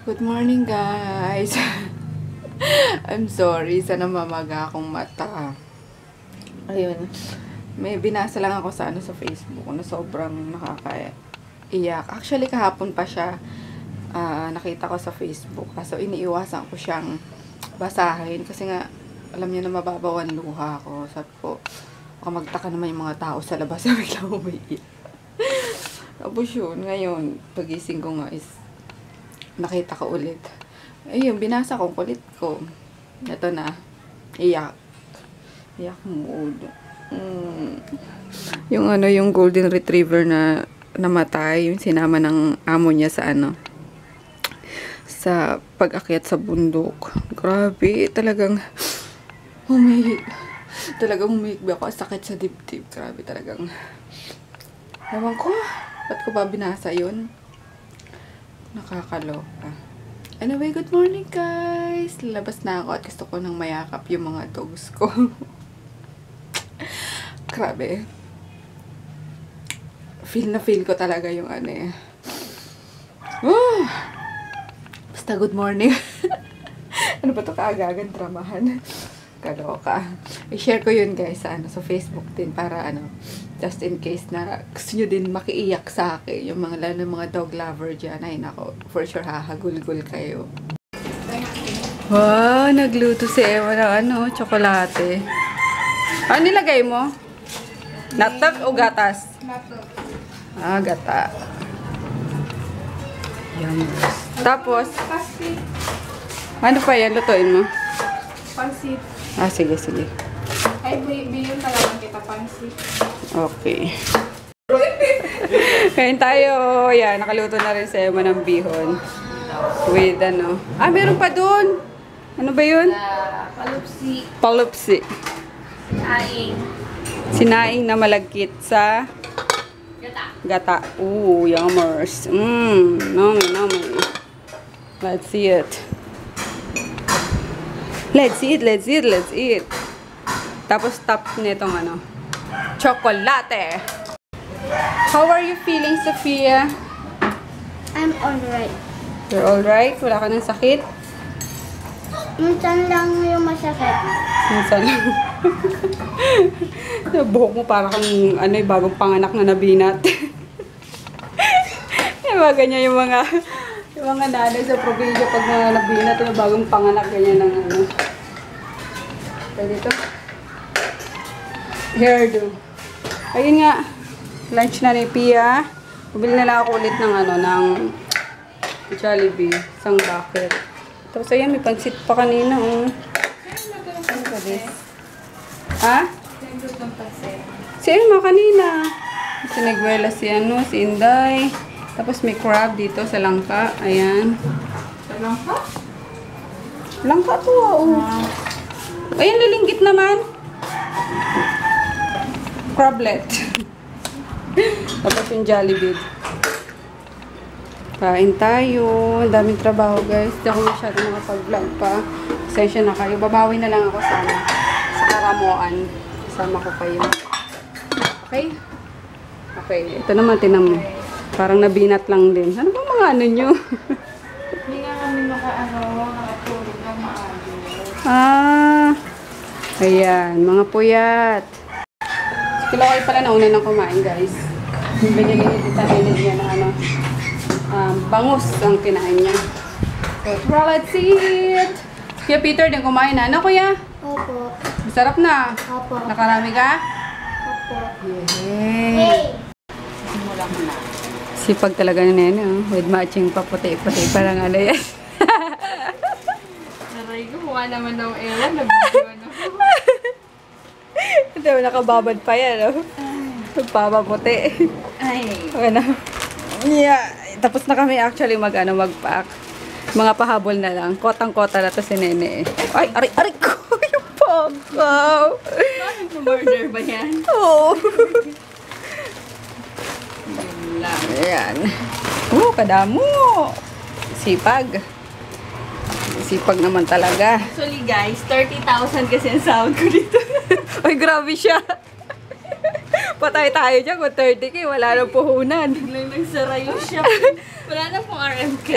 Good morning, guys. I'm sorry sa namamaga akong mata. Ayun. May binasa lang ako sa Facebook na sobrang nakakaiyak. Actually, kahapon pa siya nakita ko sa Facebook. Kaso iniiwasan ko siyang basahin kasi nga alam niyo na mababawan luha ako. Sabi ko, baka magtaka naman yung mga tao sa labas na biglang umiiyak. Tapos yun, ngayon, pagising ko nga is nakita ko ulit. Ayun, binasa ko kulit ko. Ito na. Iyak. Iyak mood. Yung yung golden retriever na namatay, yung sinama ng amo niya sa sa pag-akyat sa bundok. Grabe, talagang humihik ako. Sakit sa dibdib. Grabe talagang. Ewan ko, ba't ko ba binasa yun? Nakakaloka. Anyway, good morning guys! Lalabas na ako at gusto ko nang mayakap yung mga dogs ko. Grabe. Feel na feel ko talaga yung Basta good morning. Ano ba ito kaagagan dramahan? Kaloka. I-share ko yun guys sa Facebook din para just in case na gusto nyo din makiiyak sa akin, yung lalo mga dog lover dyan, ay nako, for sure hahagulgul kayo. Wow, nagluto si Ewa ng tsokolate. Ano nilagay mo? Natot o gatas? Natot. Ah, gata. Yum. Tapos, Pansit. ano pa yan? Lutuin mo? Pansit. Ah, sige, sige. Ay, bilyon talaga kita pansit. Okay. Kain tayo. Yan, nakaluto na rin sa Emma ng bihon. With Ah, meron pa dun. Ano ba yun? Palupsi. Palupsi. Sinaing. Sinaing na malagkit sa Gata. gata. Ooh, yummers. Nummy, nummy. Let's see it. Let's eat, let's eat, let's eat. Tapos top nitong chocolate. How are you feeling, Sophia? I'm alright. You're alright? Wala ka ng sakit? Minsan lang yung masakit. Minsan lang. Buhok mo para kang bagong panganak na nabinat. Diba ganyan yung mga nanay sa probinsya pag mga nabinat yung bagong panganak ganyan ng Pwede ito? Hairdo. Ayun nga. Lunch na ni Pia. Bumili na lang ako ulit ng Jollibee. Isang bucket. Tapos ayan, may pansit pa kanina. Ano ba this? Ha? Si Emma kanina. Sinigwela si si Inday. Tapos may crab dito sa langka. Ayan. Sa langka? Langka to, Ayan, lilinggit naman. Crablet. Tapos yung Jollibee. Kain tayo. Ang daming trabaho, guys. Hindi ako masyadong makapag-vlog pa. Pasensya na kayo. Babawi na lang ako sa Karamoan. Kasama ko kayo. Okay? Okay. Ito naman, tinamo. Parang nabinat lang din. Ano ba mga nyo? Hindi nga kami nakatulog na maayos. Ayan. Mga puyat. Si Kilokoy pala nauna nang kumain, guys. Binili ni Tita Helen niya na bangus ang kinain niya. So, let's eat! Kuya Peter, din kumain na. Ano, kuya? Opo. Masarap na. Opo. Nakarami ka? Opo. Yay! Hey! Simulan mo na. Sipag talaga ni Nene, with matching pa puti-puti. Parang yan. Naray ko, mukha naman daw Ella. Nabidyo Hindi mo nakababad pa yan, Nagpapaputi. Ay. Yeah. Tapos na kami actually mag-pack. Mga pahabol na lang. Kotang-kota na to si Nene. Ay, aray ko! Yung pagaw! Murder ba yan? Oo. Ayan. Kadamo! Sipag. Sipag naman talaga. Actually guys, 30,000 kasi ang sahod ko dito. Ay, grabe siya. Patay tayo dyan kung 30K, wala nang puhunan. Biglang nagsara yung shop. Wala na pong RMK.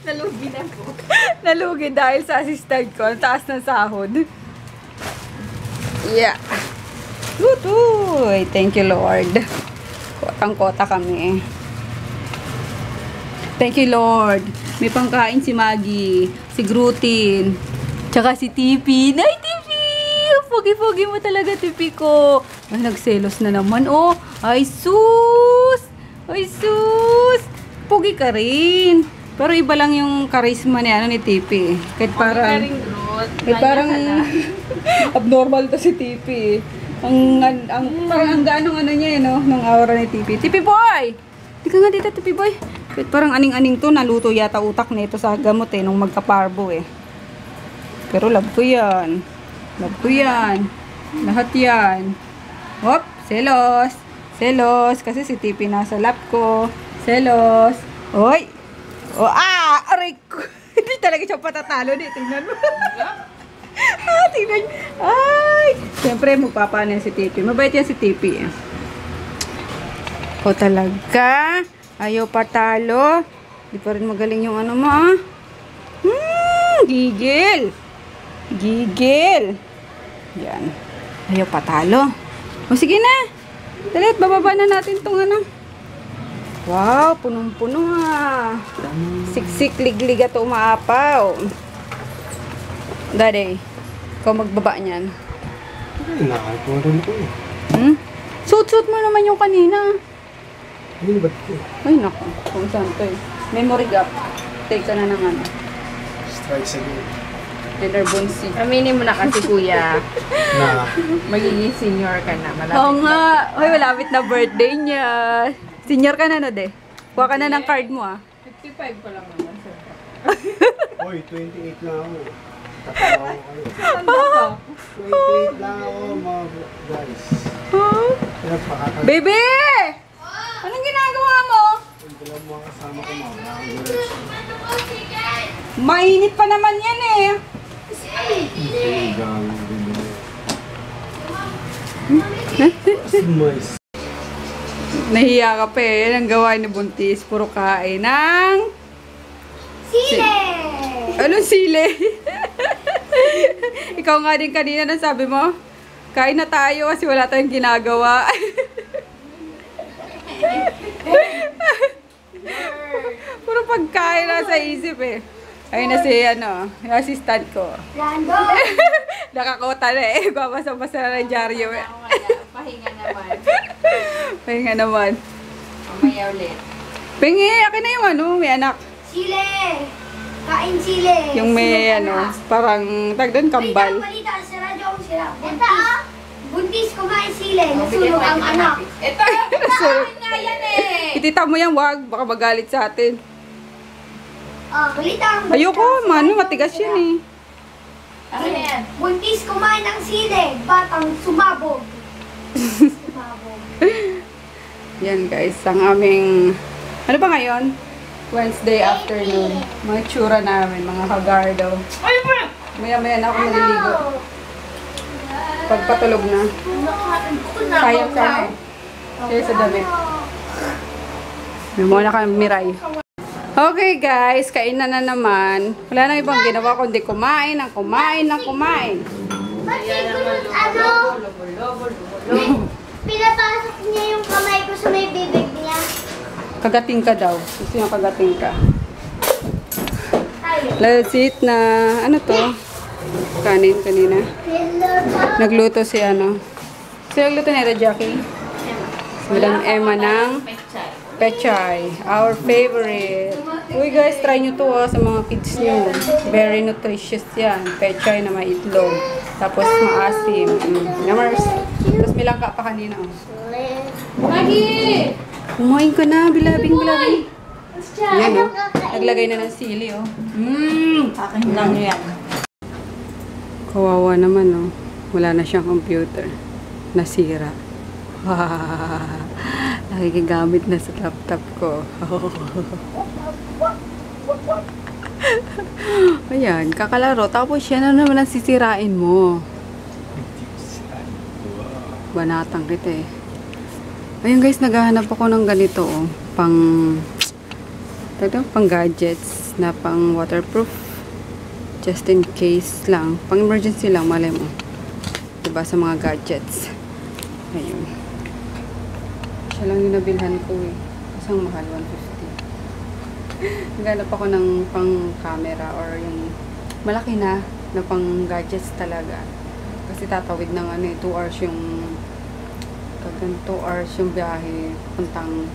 Nalugi na po. Nalugi dahil sa assistant ko. Ang taas ng sahod. Yeah. Tutoy. Thank you, Lord. Kotang-kota kami. Thank you, Lord. May pangkain si Maggie, si Grutin, tsaka si Tipi. Nay, Tipi! Pogi-pogi mo talaga, Tipi ko. Ay, nagselos na naman, oh. Ay, sus! Ay, sus! Pogi ka rin. Pero iba lang yung charisma ni, ni Tipi. Kahit parang... parang abnormal to si Tipi. Parang ang gaanong niya, no? Nung aura ni Tipi. Tipi boy! Di ka nga dito, Tipi boy. Kahit parang aning-aning to, naluto yata utak nito sa gamot nung magkaparbo Pero love ko yan. Love ko yan. Lahat yan. Hop, selos. Selos. Kasi si Tipi nasa lap ko. Selos. Hoy! Aray ko! Hindi talaga siya patatalo. Tingnan mo. Tingnan. Ay! Siyempre, magpapaano yan si Tipi. Mabait yan si Tipi. O talaga? Ayaw patalo. Di pa rin magaling yung ano mo, Gigil. Gigil. Yan. Ayaw patalo. O sige na. Dali, bababa na natin tong ano. Wow, punong-puno Siksik, liglig at umaapaw. Daddy, ikaw magbaba niyan. Nakakatuwa ko Suit-suit mo naman yung kanina. Hindi ba ito? Ay, naku. Kung saan to Memory gap. Take ka na ng ano. Strikes again. Dinner bonsi. Aminin mo na kasi, kuya. Na. Magiging senior ka na. Malapit Oo nga. Ay, malapit na birthday niya. Senior ka na, no, de? Kuha ka na ng card mo, 55 pa lang naman, sir. Hoy, 28 na ako. Tatawa ko kayo. 28 lang ako, mga guys. Pinagpakatan. Baby! Anong ginagawa mo? Yung dalawa mga kasama ko, mga Mainit pa naman yan Moist. Nahiya ka pa Ang gawain ni Buntis. Puro kain ng... Sile! Anong sili? Ikaw nga din kanina nang sabi mo, kain na tayo kasi wala tayong ginagawa. Puro pagkain na sa isip Ayun na si yung assistant ko. Lando! Nakakota na Babasa-basa na ng dyaryo Pahinga naman. Pahinga naman. Mamaya ulit. Pingi, akin na yung may anak. Sile! Kain sile! Yung may parang tag doon kambal. Balita sa radyo ang sila. Buntis kumain sile. Nasunog ang anak. Ito! Akin nga yan Itita mo yan, wag. Baka magalit sa atin. Balita ang Ayoko, matigas yan Akin na yan. Buntis kumain ng sile. Batang sumabog. Sumabog. Yan guys, ang aming, ano ba ngayon? Wednesday afternoon. Mga tsura namin, mga hagardo. Maya-maya na ako maliligo. Pagpatulog na. Sayang ka Kaya sa damit. May muna kami miray. Okay guys, kainan na naman. Wala na ibang ginawa kundi kumain, kumain. Ba't siguro, pinapasok niya yung kamay ko sa may bibig niya. Kagating ka daw. Gusto yung kagating ka. Tayo. Let's eat na. Ano to? Kanin kanina. Nagluto si Sino nagluto nila, Jackie? Si Madam Emma ng pechay. Our favorite. Uy guys, try nyo to sa mga kids nyo. Very nutritious yan. Pechay na may itlog. Tapos maasim. Namers. Tapos may langka pa kanina. Maggie! Kumain ka na, bilabing. Yan naglagay na ng sili Akin lang yan. Kawawa naman Wala na siyang computer. Nasira. Nakikigamit na sa laptop ko. Ayan, kakalaro. Tapos siya na naman ang sisirain mo. Banatang kita Ayun guys, naghahanap ako ng ganito oh, pang gadgets na pang waterproof. Just in case lang. Pang emergency lang, malay mo. Diba sa mga gadgets. Ayun. Siya lang yung nabilhan ko eh. Kasi ang mahal, 150. Naghanap ako ng pang camera or yung malaki na pang gadgets talaga. Kasi tatawid ng 2 hours yung 2 hours yung biyahe puntang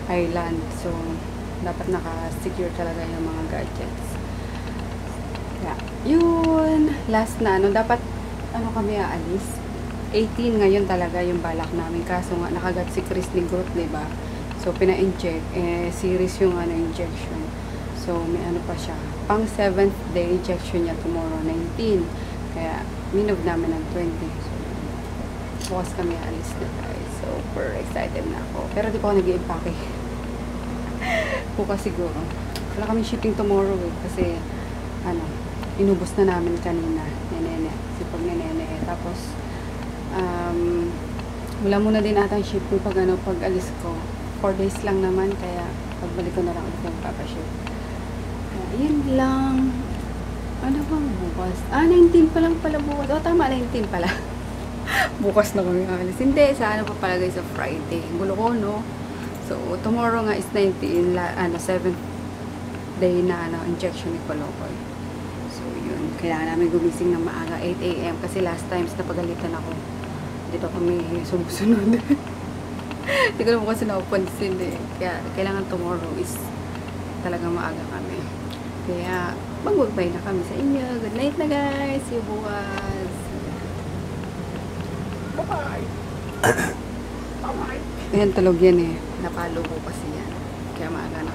island. So, dapat naka-secure talaga yung mga gadgets. Yeah. Yun. Last na, dapat, kami aalis? 18 ngayon talaga yung balak namin. Kaso nga, nakagat si Chris Ligot, diba? So, pina-inject. Series yung injection. So, may pa siya. Pang 7th day injection niya tomorrow, 19. Kaya, minove namin ng 20. So, bukas kami alis na guys. Super excited na ako. Pero di pa ako nag-i-impake. Bukas siguro. Wala kami shipping tomorrow eh. Kasi, inubos na namin kanina. Nenene. Sipag ni Nene. Tapos, wala muna din ata yung shipping pag alis ko. 4 days lang naman. Kaya, pagbalik ko na lang ulit yung papaship. Yun lang. Ano bang bukas? 19 pa lang pala bukas. O, tama, 19 pala. Bukas na kami alis. Hindi, sa pa pala guys, sa Friday. Gulo ko, no? So, tomorrow nga is 19, 7th day na, injection ni Palokoy. So, yun. Kailangan namin gumising ng maaga, 8 AM. Kasi last times, napagalitan ako. Dito kami sumusunod. Hindi ko naman kasi napapansin eh. Kaya, kailangan tomorrow is talagang maaga kami. Kaya, mag-goodbye na kami sa inyo. Good night na guys. See you bukas. Bye-bye. Bye-bye. Ayan, tulog yan eh. Napalo ko kasi yan. Kaya maaga na